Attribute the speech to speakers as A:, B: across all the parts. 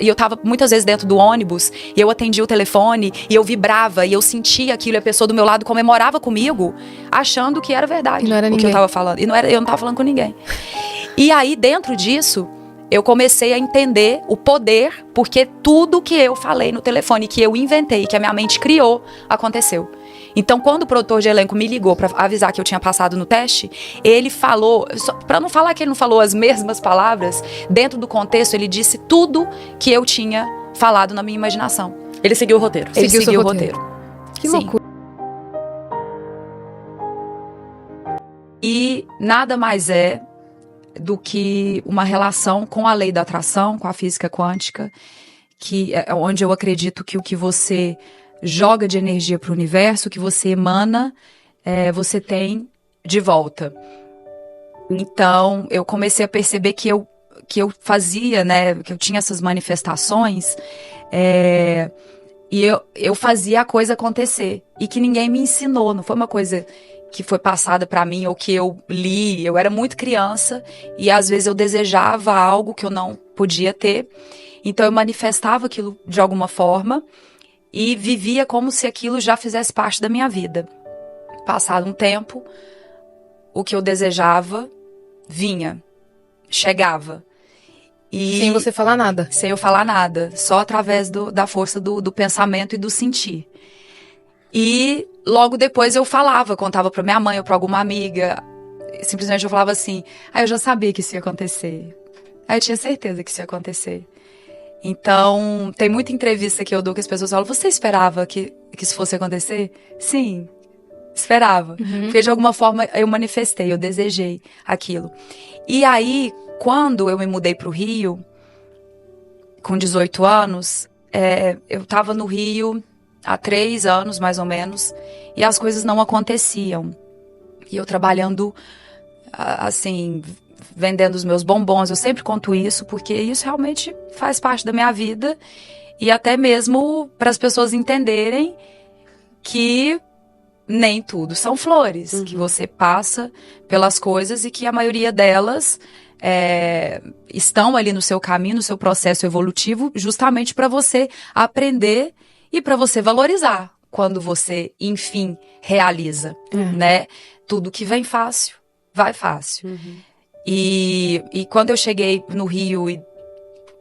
A: E eu tava muitas vezes dentro do ônibus, e eu atendia o telefone, e eu vibrava, e eu sentia aquilo, e a pessoa do meu lado comemorava comigo, achando que era verdade
B: E não era
A: o que
B: ninguém.
A: eu tava falando. Eu não tava falando com ninguém. E aí, dentro disso, eu comecei a entender o poder, porque tudo que eu falei no telefone, que eu inventei, que a minha mente criou, aconteceu. Então, quando o produtor de elenco me ligou pra avisar que eu tinha passado no teste, ele falou, pra não falar que ele não falou as mesmas palavras, dentro do contexto, ele disse tudo que eu tinha falado na minha imaginação.
C: Ele seguiu o roteiro.
A: Ele
B: Seguiu seu
A: seguiu o
B: roteiro.
A: roteiro.
B: Que
A: Sim.
B: loucura.
A: E nada mais é do que uma relação com a lei da atração, com a física quântica, que é onde eu acredito que o que você joga de energia para o universo, o que você emana, você tem de volta. Então, eu comecei a perceber que eu fazia, né, que eu tinha essas manifestações, e eu fazia a coisa acontecer. E que ninguém me ensinou, não foi uma coisa que foi passada para mim ou que eu li. Eu era muito criança e às vezes eu desejava algo que eu não podia ter. Então eu manifestava aquilo de alguma forma e vivia como se aquilo já fizesse parte da minha vida. Passado um tempo, o que eu desejava vinha, chegava. E
B: Sem você falar nada.
A: sem eu falar nada, só através da força do pensamento e do sentir. E logo depois eu falava, contava pra minha mãe ou pra alguma amiga. Simplesmente eu falava assim, eu já sabia que isso ia acontecer. Eu tinha certeza que isso ia acontecer. Então, tem muita entrevista que eu dou que as pessoas falam, você esperava que isso fosse acontecer? Sim, esperava. Porque de alguma forma eu manifestei, eu desejei aquilo. E aí, quando eu me mudei pro Rio, com 18 anos, eu tava no Rio há 3 anos, mais ou menos, e as coisas não aconteciam. E eu trabalhando, assim, vendendo os meus bombons, eu sempre conto isso, porque isso realmente faz parte da minha vida, e até mesmo para as pessoas entenderem que nem tudo são flores, que você passa pelas coisas e que a maioria delas estão ali no seu caminho, no seu processo evolutivo, justamente para você aprender e para você valorizar quando você, enfim, realiza, né? Tudo que vem fácil, vai fácil. E quando eu cheguei no Rio, e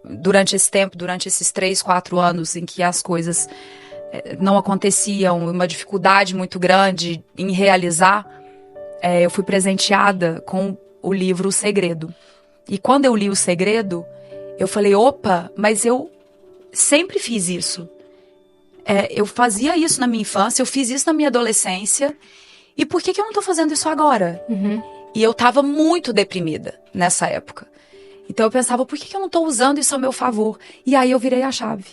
A: durante esse tempo, durante esses 3, 4 anos em que as coisas não aconteciam, uma dificuldade muito grande em realizar, eu fui presenteada com o livro O Segredo. E quando eu li O Segredo, eu falei, opa, mas eu sempre fiz isso. Eu fazia isso na minha infância, eu fiz isso na minha adolescência, e por que eu não tô fazendo isso agora? E eu tava muito deprimida nessa época. Então eu pensava, por que eu não tô usando isso a meu favor? E aí eu virei a chave.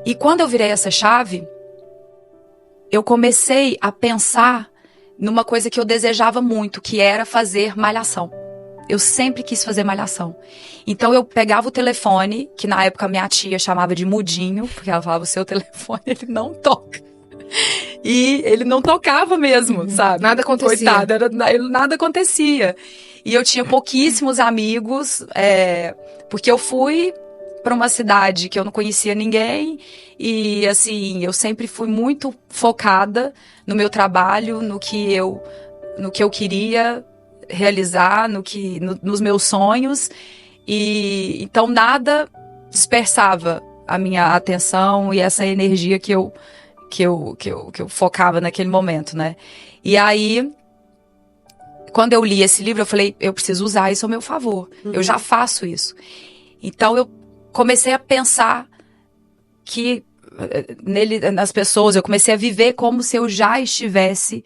A: E quando eu virei essa chave, eu comecei a pensar numa coisa que eu desejava muito, que era fazer malhação. Eu sempre quis fazer malhação. Então eu pegava o telefone, que na época minha tia chamava de mudinho, porque ela falava, o seu telefone, ele não toca. E ele não tocava mesmo, sabe?
B: Nada acontecia.
A: Coitada, nada acontecia. E eu tinha pouquíssimos amigos, porque eu fui para uma cidade que eu não conhecia ninguém. E, assim, eu sempre fui muito focada no meu trabalho, no que eu queria realizar, nos meus sonhos. E então nada dispersava a minha atenção e essa energia que eu focava naquele momento, né? E aí, quando eu li esse livro, eu falei, eu preciso usar isso ao meu favor. Eu já faço isso. Então, eu comecei a pensar que nas pessoas, eu comecei a viver como se eu já estivesse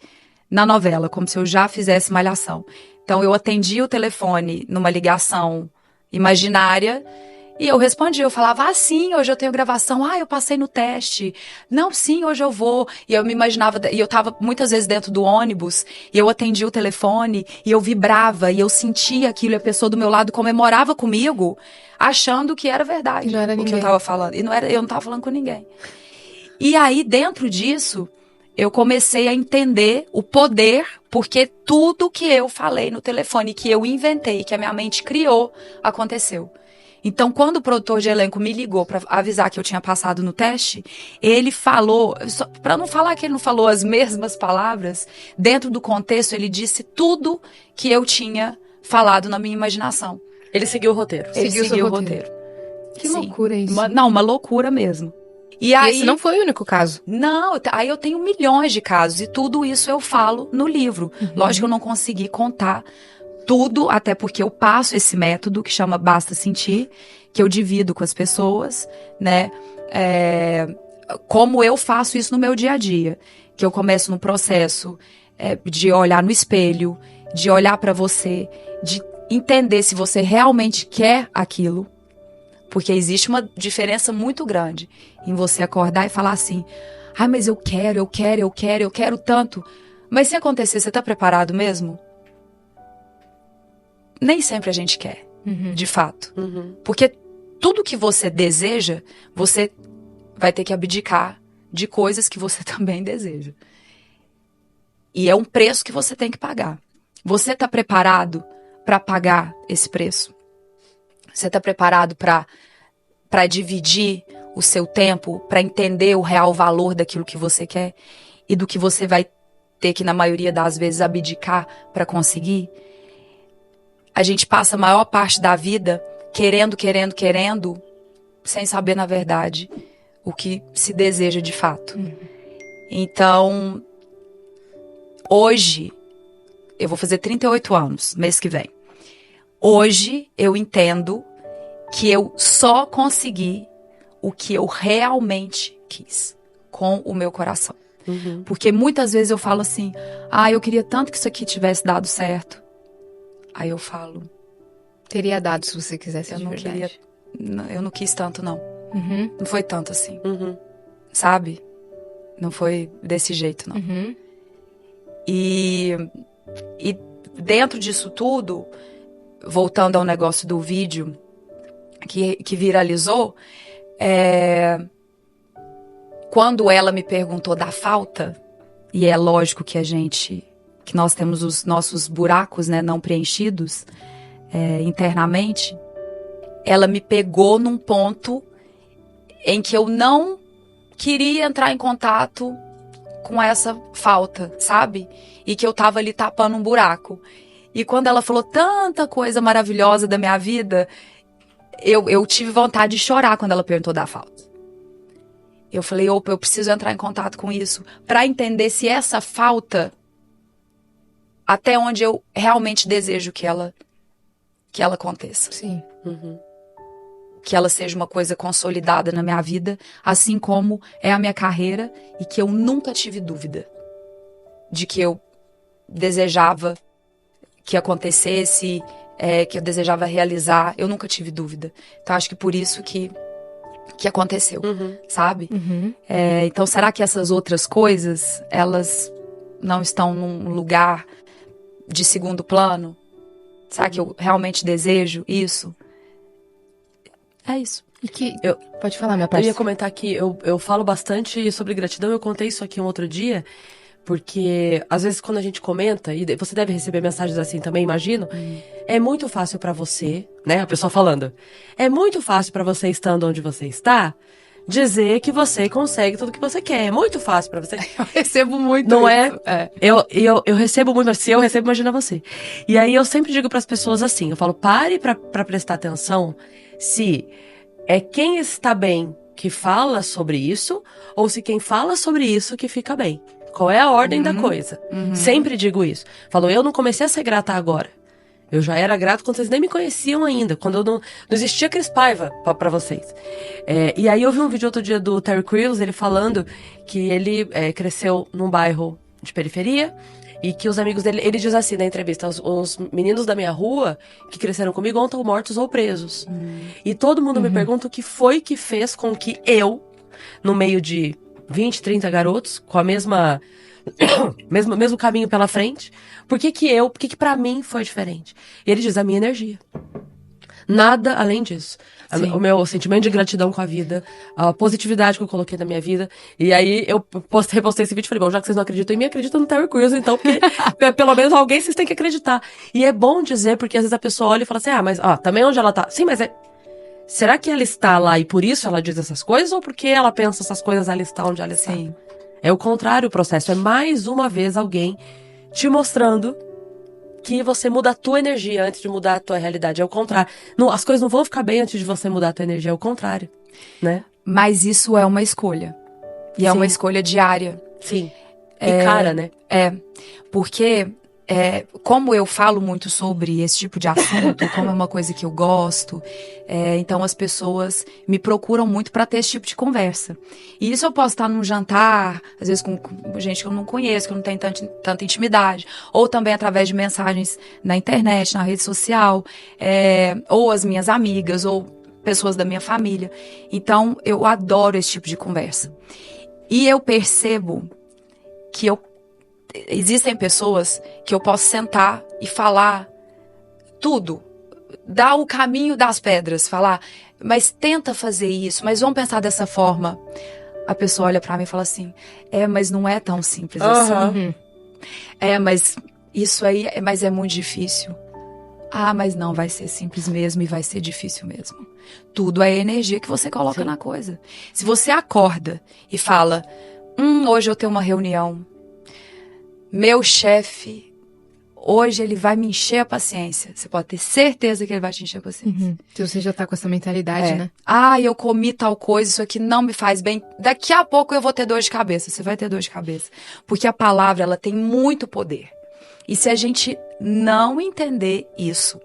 A: na novela, como se eu já fizesse malhação. Então, eu atendi o telefone numa ligação imaginária e eu respondia, eu falava, sim, hoje eu tenho gravação, eu passei no teste, não, sim, hoje eu vou. E eu me imaginava, e eu tava muitas vezes dentro do ônibus, e eu atendia o telefone, e eu vibrava, e eu sentia aquilo, e a pessoa do meu lado comemorava comigo, achando que era verdade
B: E não era
A: o que
B: ninguém.
A: eu tava falando. E eu não tava falando com ninguém. E aí, dentro disso, eu comecei a entender o poder, porque tudo que eu falei no telefone, que eu inventei, que a minha mente criou, aconteceu. Então, quando o produtor de elenco me ligou para avisar que eu tinha passado no teste, ele falou, para não falar que ele não falou as mesmas palavras, dentro do contexto ele disse tudo que eu tinha falado na minha imaginação.
B: Ele seguiu o roteiro.
A: Ele seguiu o roteiro.
C: Que
A: Sim.
C: loucura isso.
A: Uma loucura mesmo.
C: E esse não foi o único caso.
A: Não, aí eu tenho milhões de casos e tudo isso eu falo no livro. Lógico que eu não consegui contar tudo, até porque eu passo esse método que chama Basta Sentir, que eu divido com as pessoas, né? Como eu faço isso no meu dia a dia. Que eu começo no processo de olhar no espelho, de olhar para você, de entender se você realmente quer aquilo. Porque existe uma diferença muito grande em você acordar e falar assim, mas eu quero tanto. Mas se acontecer, você tá preparado mesmo? Nem sempre a gente quer, de fato. Porque tudo que você deseja, você vai ter que abdicar de coisas que você também deseja. E é um preço que você tem que pagar. Você tá preparado para pagar esse preço? Você tá preparado para dividir o seu tempo, para entender o real valor daquilo que você quer e do que você vai ter que, na maioria das vezes, abdicar para conseguir? A gente passa a maior parte da vida querendo, sem saber, na verdade, o que se deseja de fato. Então, hoje, eu vou fazer 38 anos, mês que vem. Hoje, eu entendo que eu só consegui o que eu realmente quis, com o meu coração. Porque muitas vezes eu falo assim, eu queria tanto que isso aqui tivesse dado certo. Aí eu falo...
C: Teria dado se você quisesse de verdade.
A: Eu não quis tanto, não. Não foi tanto assim. Sabe? Não foi desse jeito, não. E dentro disso tudo, voltando ao negócio do vídeo que viralizou, quando ela me perguntou da falta, e é lógico que nós temos os nossos buracos, né, não preenchidos internamente, ela me pegou num ponto em que eu não queria entrar em contato com essa falta, sabe? E que eu tava ali tapando um buraco. E quando ela falou tanta coisa maravilhosa da minha vida, eu tive vontade de chorar quando ela perguntou da falta. Eu falei, opa, eu preciso entrar em contato com isso para entender se essa falta, até onde eu realmente desejo que ela aconteça.
C: Sim.
A: Que ela seja uma coisa consolidada na minha vida, assim como é a minha carreira, e que eu nunca tive dúvida de que eu desejava que acontecesse, que eu desejava realizar. Eu nunca tive dúvida. Então, acho que por isso que aconteceu, sabe? Então, será que essas outras coisas, elas não estão num lugar de segundo plano? Será que eu realmente desejo isso? É isso.
C: Pode falar, minha
B: Eu
C: parceira.
B: ia comentar que eu falo bastante sobre gratidão. Eu contei isso aqui um outro dia, porque às vezes quando a gente comenta, e você deve receber mensagens assim também, imagino, é muito fácil pra você, né, a pessoa falando, é muito fácil pra você, estando onde você está, dizer que você consegue tudo que você quer. É muito fácil pra você.
C: Eu recebo muito
B: Não
C: isso.
B: Eu recebo muito, mas se eu recebo, imagina você. E aí eu sempre digo pras pessoas assim, eu falo, pare pra prestar atenção se é quem está bem que fala sobre isso, ou se quem fala sobre isso que fica bem. Qual é a ordem da coisa? Sempre digo isso. Falo, eu não comecei a ser grata agora. Eu já era grato quando vocês nem me conheciam ainda, quando eu não existia Cris Paiva pra vocês. E aí eu vi um vídeo outro dia do Terry Crews, ele falando que ele cresceu num bairro de periferia, e que os amigos dele, ele diz assim na entrevista, os meninos da minha rua que cresceram comigo ou estão mortos ou presos. E todo mundo me pergunta o que foi que fez com que eu, no meio de 20, 30 garotos, com a mesmo caminho pela frente, por que pra mim foi diferente? E ele diz, a minha energia. Nada além disso. O meu sentimento de gratidão com a vida, a positividade que eu coloquei na minha vida. E aí eu repostei esse vídeo e falei, bom, já que vocês não acreditam em mim, acreditam no Terry Crews, então, porque pelo menos alguém vocês têm que acreditar. E é bom dizer, porque às vezes a pessoa olha e fala assim, mas também onde ela tá? Sim, mas será que ela está lá e por isso ela diz essas coisas? Ou porque ela pensa essas coisas, ela está onde ela está?
A: Sim.
B: É o contrário o processo. É mais uma vez alguém te mostrando que você muda a tua energia antes de mudar a tua realidade. É o contrário. Não, as coisas não vão ficar bem antes de você mudar a tua energia. É o contrário, né?
A: Mas isso é uma escolha. E é
B: Sim.
A: uma escolha diária.
B: Sim. E cara, né?
A: Porque, como eu falo muito sobre esse tipo de assunto, como é uma coisa que eu gosto, então as pessoas me procuram muito para ter esse tipo de conversa. E isso eu posso estar num jantar, às vezes com gente que eu não conheço, que eu não tenho tanta intimidade, ou também através de mensagens na internet, na rede social, ou as minhas amigas, ou pessoas da minha família. Então, eu adoro esse tipo de conversa. E eu percebo que existem pessoas que eu posso sentar e falar tudo, dar o caminho das pedras, falar, mas tenta fazer isso, mas vamos pensar dessa forma. A pessoa olha pra mim e fala assim, mas não é tão simples assim. Mas isso aí, mas é muito difícil. Mas não, vai ser simples mesmo e vai ser difícil mesmo. Tudo é energia que você coloca na coisa. Se você acorda e fala, hoje eu tenho uma reunião, meu chefe, hoje ele vai me encher a paciência. Você pode ter certeza que ele vai te encher a paciência.
C: Se você já tá com essa mentalidade, né?
A: Eu comi tal coisa, isso aqui não me faz bem. Daqui a pouco eu vou ter dor de cabeça. Você vai ter dor de cabeça. Porque a palavra, ela tem muito poder. E se a gente não entender isso,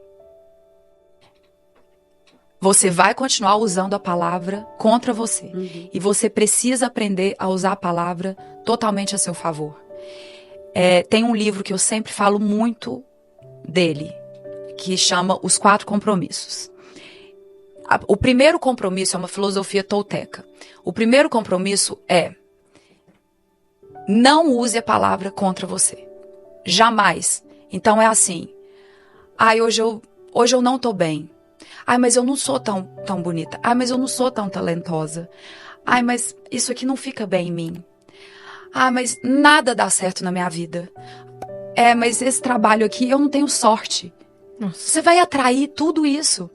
A: você vai continuar usando a palavra contra você. E você precisa aprender a usar a palavra totalmente a seu favor. Tem um livro que eu sempre falo muito dele, que chama Os 4 Compromissos. O primeiro compromisso é uma filosofia tolteca. O primeiro compromisso é: não use a palavra contra você. Jamais. Então é assim: hoje eu não tô bem. Mas eu não sou tão bonita. Mas eu não sou tão talentosa. Mas isso aqui não fica bem em mim. Mas nada dá certo na minha vida. Mas esse trabalho aqui, eu não tenho sorte.
C: Nossa.
A: Você vai atrair tudo isso.